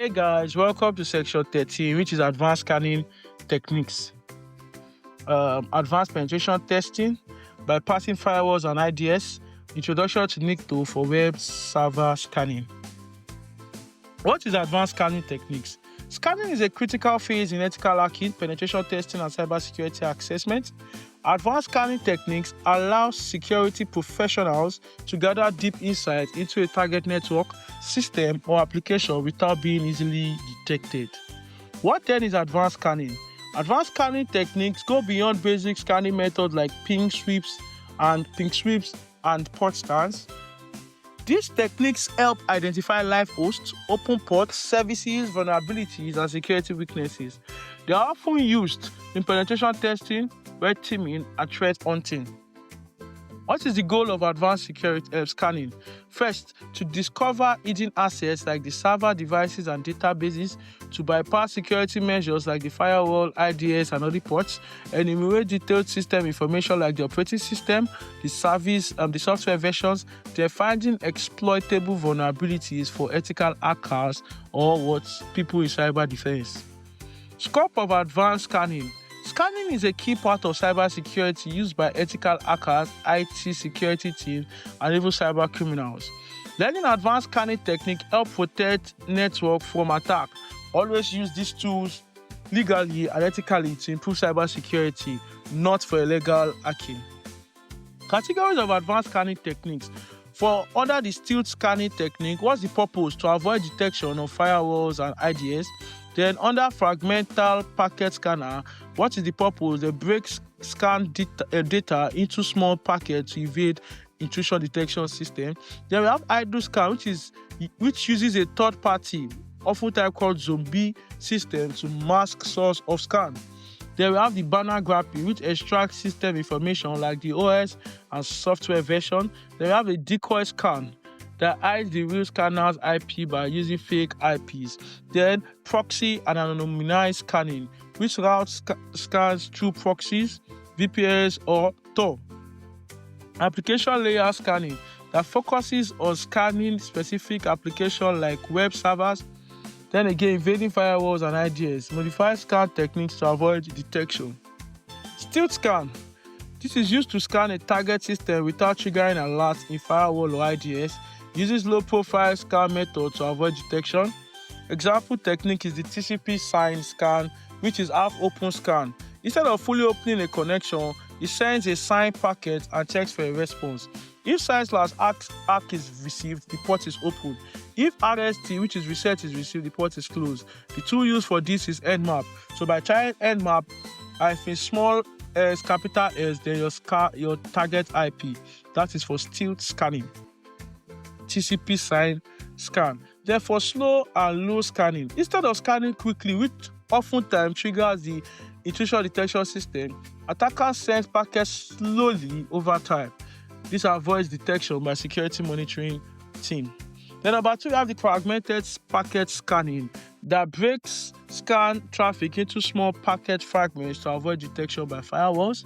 Hey guys, welcome to section 13, which is advanced scanning techniques. Advanced penetration testing, bypassing firewalls and IDS, introduction to NICTO for web server scanning. What is advanced scanning techniques? Scanning is a critical phase in ethical hacking, penetration testing, and cybersecurity assessment. Advanced scanning techniques allow security professionals to gather deep insight into a target network, system, or application without being easily detected. What then is advanced scanning? Advanced scanning techniques go beyond basic scanning methods like ping sweeps and port scans. These techniques help identify live hosts, open ports, services, vulnerabilities, and security weaknesses. They are often used in penetration testing, red teaming, and threat hunting. What is the goal of advanced security scanning? First, to discover hidden assets like the server devices and databases, to bypass security measures like the firewall, IDS, and other ports, enumerate detailed system information like the operating system, the service, the software versions, they're finding exploitable vulnerabilities for ethical hackers or what people in cyber defense. Scope of advanced scanning. Scanning is a key part of cybersecurity used by ethical hackers, IT security teams, and even cyber criminals. Learning advanced scanning technique helps protect network from attack. Always use these tools legally and ethically to improve cybersecurity, not for illegal hacking. Categories of advanced scanning techniques. For under the stealth scanning technique, what's the purpose? To avoid detection of firewalls and IDS. Then under fragmental packet scanner, what is the purpose? They break scan data into small packets to evade intrusion detection system. Then we have idle scan, which uses a third party, often called zombie system, to mask source of scan. Then we have the banner grabbing, which extracts system information like the OS and software version. Then we have a decoy scan that hides the real scanner's IP by using fake IPs. Then proxy and anonymized scanning, which routes scans through proxies, VPNs, or Tor. Application layer scanning that focuses on scanning specific applications like web servers. Then again, invading firewalls and IDS. Modify scan techniques to avoid detection. Stealth scan. This is used to scan a target system without triggering alerts in firewall or IDS. Uses low-profile scan method to avoid detection. Example technique is the TCP sign scan, which is half-open scan. Instead of fully opening a connection, it sends a signed packet and checks for a response. If sign/ACK is received, the port is open. If RST, which is reset, is received, the port is closed. The tool used for this is Nmap. So by trying Nmap, small s, capital S, then your target IP. That is for stealth scanning. TCP sign scan. Therefore, slow and low scanning. Instead of scanning quickly, which oftentimes triggers the intrusion detection system, attackers send packets slowly over time. This avoids detection by security monitoring team. Then number 2, we have the fragmented packet scanning that breaks scan traffic into small packet fragments to avoid detection by firewalls.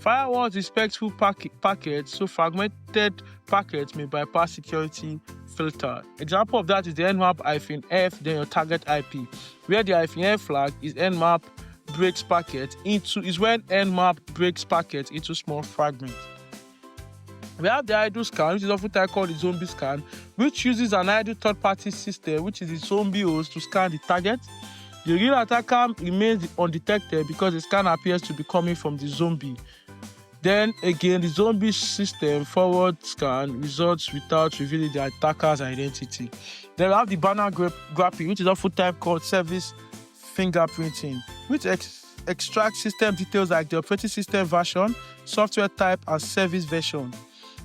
Firewalls respectful packets, so fragmented packets may bypass security filter. Example of that is the Nmap-F, then your target IP, where the -F flag is Nmap breaks packet is when Nmap breaks packets into small fragments. We have the idle scan, which is often called the zombie scan, which uses an idle third-party system, which is the zombie host, to scan the target. The real attacker remains undetected because the scan appears to be coming from the zombie. Then again, the zombie system forward scan results without revealing the attacker's identity. Then we have the banner grabbing, which is often called service fingerprinting, which extracts system details like the operating system version, software type, and service version.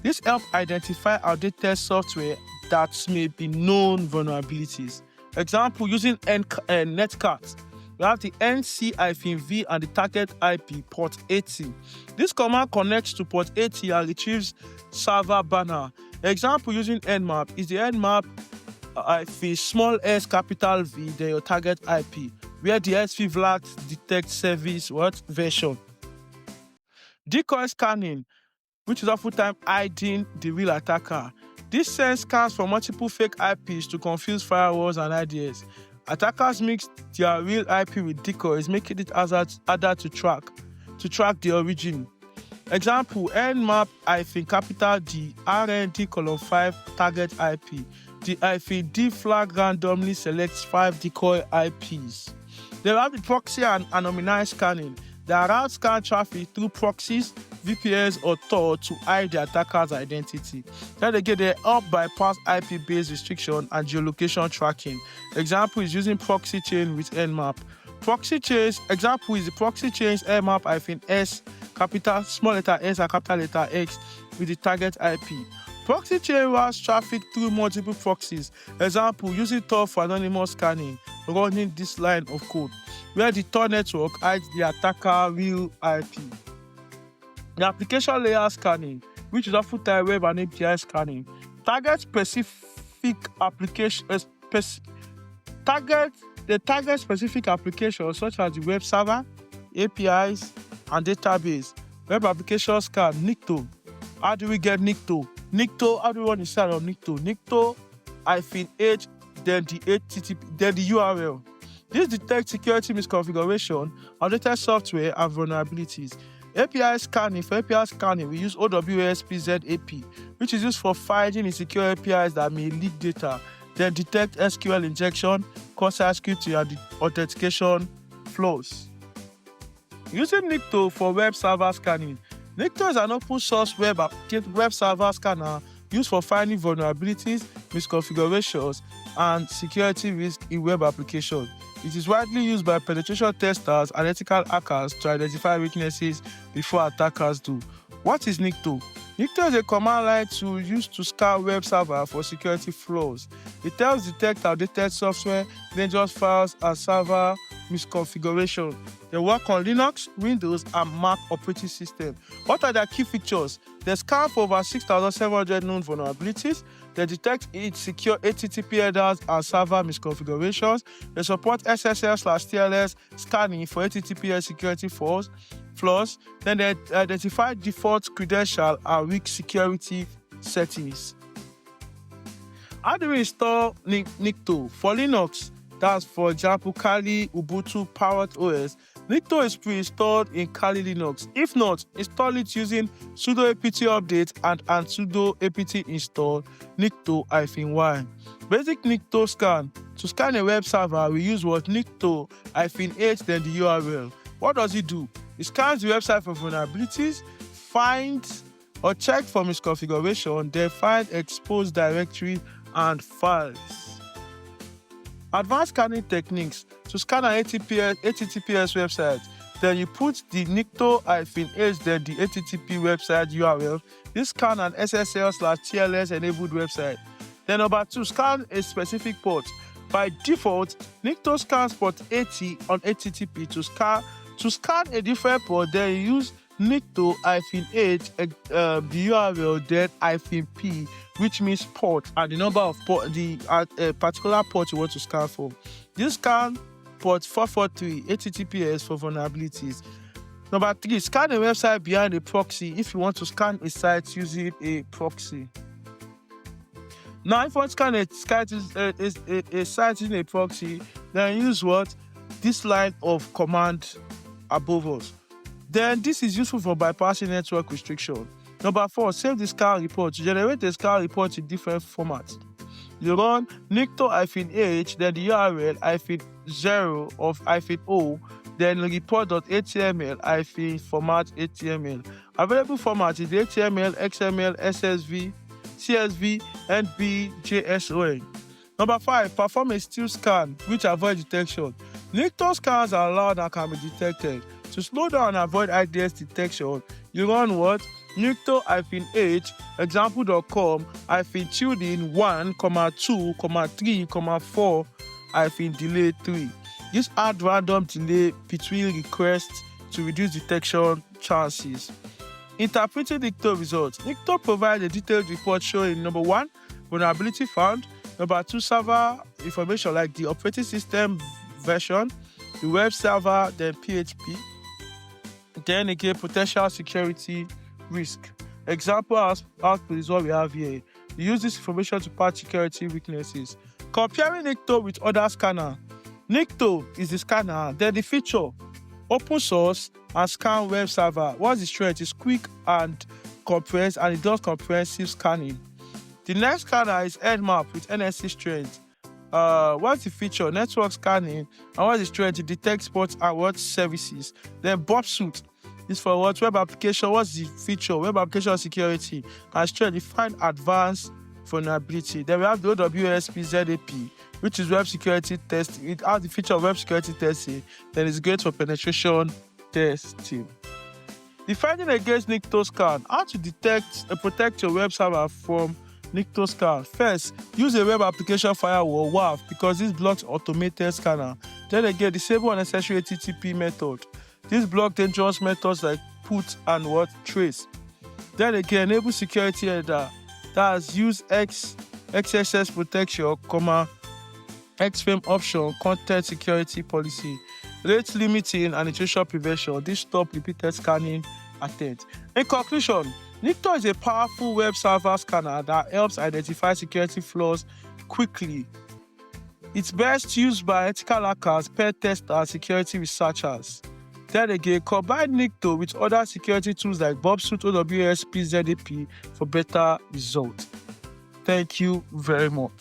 This helps identify outdated software that may be known vulnerabilities. Example, using netcat. We have the NC-V and the target IP port 80. This command connects to port 80 and retrieves server banner. Example using Nmap is the Nmap small s capital V, then your target IP, where the SV flag detects service version. Decoy scanning, which is often hiding the real attacker. This sends scans from multiple fake IPs to confuse firewalls and IDS. Attackers mix their real IP with decoys, making it harder to track the origin. Example, nmap-capital D RND:5 target IP. The -D flag randomly selects 5 decoy IPs. They have the proxy and anonymized scanning. They route scan traffic through proxies, VPNs, or Tor to hide the attacker's identity. Then again, they help bypass IP-based restriction and geolocation tracking. Example is using proxy chain with nmap. Proxy chains, example is the proxy chains nmap-S, capital small letter S and capital letter X with the target IP. Proxy chain routes traffic through multiple proxies. Example, using Tor for anonymous scanning, running this line of code, where the Tor network hides the attacker real IP. The application layer scanning, which is often titled web and API scanning, target specific applications such as the web server, APIs, and database. Web application scan, NICTO. How do we get NICTO? How do we run inside of NICTO? NICTO-H, then the URL. This detects security misconfiguration, outdated software, and vulnerabilities. API scanning. For API scanning, we use OWASP-ZAP, which is used for finding insecure APIs that may leak data, then detect SQL injection, cross-site scripting, and the authentication flaws. Using NICTO for web server scanning. NICTO is an open source web server scanner used for finding vulnerabilities, misconfigurations, and security risks in web applications. It is widely used by penetration testers and ethical hackers to identify weaknesses before attackers do. What is NICTO? NICTO is a command line used to scan web server for security flaws. It helps detect outdated software, dangerous files, and server misconfiguration. They work on Linux, Windows, and Mac operating system. What are their key features? They scan for over 6,700 known vulnerabilities. They detect insecure HTTP headers and server misconfigurations. They support SSL/TLS scanning for HTTPS security flaws. Then they identify default credential and weak security settings. How do we install NICTO? For Linux, that's for example Kali, Ubuntu, Parrot OS. NICTO is pre-installed in Kali Linux. If not, install it using sudo apt update and sudo apt install NICTO-y. Basic NICTO scan. To scan a web server, we use NICTO-H, then the URL. What does it do? It scans the website for vulnerabilities, finds or checks for misconfiguration, then finds exposed directory and files. Advanced scanning techniques. To scan an HTTPS website, then you put the NICTO-H, then the HTTP website URL. This scan an SSL/TLS enabled website. Then number 2, scan a specific port. By default, NICTO scans port 80 on HTTP. To scan a different port, then you use NICTO-H, the URL, then -P, which means port, and the number of port, the particular port you want to scan for. This scan port 443 HTTPS for vulnerabilities. Number 3, scan a website behind a proxy if you want to scan a site using a proxy. Now, if you want to scan a site using a proxy, then use what? This line of command above us. Then this is useful for bypassing network restriction. Number 4, save the scan report. To generate the scan report in different formats, you run NICTO-H, then the URL -0 of -O, then report.html format HTML. Available format is HTML, XML, SSV, CSV, NB, JSON. Number 5, perform a stealth scan, which avoids detection. NICTO scans are loud and can be detected. To slow down and avoid IDS detection, you run what? NICTO-H, example.com, -tilde 1, 2, 3, 4, delay 3. This adds random delay between requests to reduce detection chances. Interpreting NICTO results. NICTO provides a detailed report showing number 1, vulnerability found, number 2, server information like the operating system version, the web server, then PHP, then again potential security risk. Example output is what we have here. You use this information to patch security weaknesses. Comparing NICTO with other scanner. NICTO is the scanner. Then the feature, open source and scan web server. What's the strength? It's quick and comprehensive, and it does comprehensive scanning. The next scanner is Nmap with NSC strength. What's the feature? Network scanning. And what's the strength? It detects ports and what services. Then Bobsuit is for what? Web application. What's the feature? Web application security. And strength, define advanced vulnerability. Then we have the OWSP ZAP, which is web security testing. It has the feature of web security testing. Then it's great for penetration testing. Defending against NICTO scan. How to detect and protect your web server from NICTO scan. First, use a web application firewall WAF because this blocks automated scanner. Then again, disable unnecessary HTTP method. This blocks dangerous methods like put and what trace. Then again, enable security header. That's use XSS protection, XFAME option, content security policy, rate limiting and intrusion prevention. This stop repeated scanning attempt. In conclusion, NICTO is a powerful web server scanner that helps identify security flaws quickly. It's best used by ethical hackers, pen testers, and security researchers. Then again, combine NICTO with other security tools like Bobsuit, OWSP, ZAP for better results. Thank you very much.